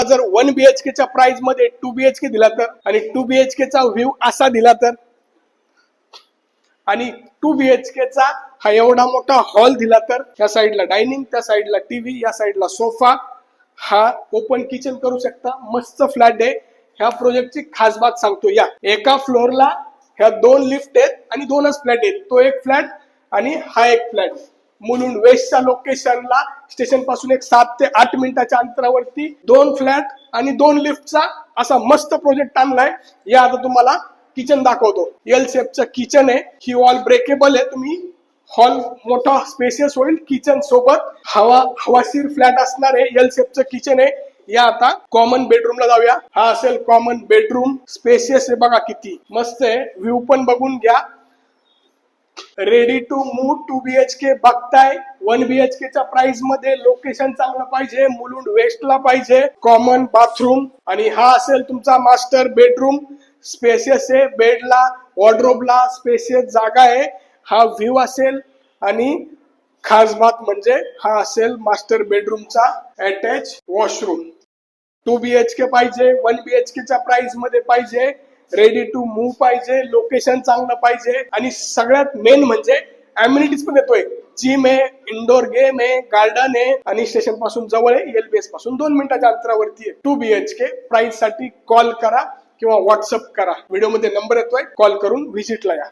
जर 1 BHK च्या price मध्ये 2 BHK दिला तर, आणि 2 BHK चा व्ह्यू असा दिला तर, आणि 2 BHK चा हा एवढा मोठा हॉल दिला तर, या साइडला डायनिंग, त्या साइडला टीव्ही, या साइडला सोफा, हा ओपन किचन करू शकता. मस्त फ्लॅट आहे. ह्या प्रोजेक्टची खास बात सांगतो, या एका फ्लोअरला ह्या 2 लिफ्ट आहेत आणि 2च फ्लॅट आहेत. तो एक फ्लॅट आणि हा एक फ्लॅट. मुलुंड वेस्टच्या लोकेशनला स्टेशन पासून एक 7 ते 8 मिनिटाच्या अंतरावरती 2 फ्लॅट आणि 2 लिफ्टचा असा मस्त प्रोजेक्ट आणलाय. या आता तुम्हाला किचन दाखवतो. एल शेपचं किचन आहे. ही वॉल ब्रेकेबल आहे. तुम्ही हॉल मोठा स्पेसियस होईल. किचन सोबत हवाशीर फ्लॅट असणार आहे. एल शेपचं किचन आहे. या आता कॉमन बेडरूमला जाऊया. हा असेल कॉमन बेडरूम. स्पेसियस आहे बघा किती मस्त आहे. व्ह्यू पण बघून घ्या. रेडी टू मूव 2 BHK बघताय. 1 BHK च्या प्राइस मध्ये लोकेशन चांगलं पाहिजे, मुलुंड वेस्टला पाहिजे, कॉमन बाथरूम, आणि हा असेल तुमचा मास्टर बेडरूम. स्पेसियस आहे. बेडला वॉर्डरोबला स्पेसियस जागा आहे. हा व्ह्यू असेल, आणि खास बात म्हणजे हा असेल मास्टर बेडरूमचा अटॅच वॉशरूम. 2 BHK पाहिजे, 1 BHK च्या प्राइस मध्ये पाहिजे, रेडी टू मूव्ह पाहिजे, लोकेशन चांगलं पाहिजे, आणि सगळ्यात मेन म्हणजे अम्युनिटीज पण येतोय. जिम आहे, इंडोर गेम आहे, गार्डन आहे, आणि स्टेशन पासून जवळ आहे. एलबीएस पासून 2 मिनिटाच्या अंतरावरती आहे. 2 BHK. प्राइस साठी कॉल करा किंवा व्हॉट्सअप करा. व्हिडिओ मध्ये नंबर येतोय, कॉल करून व्हिजिटला या.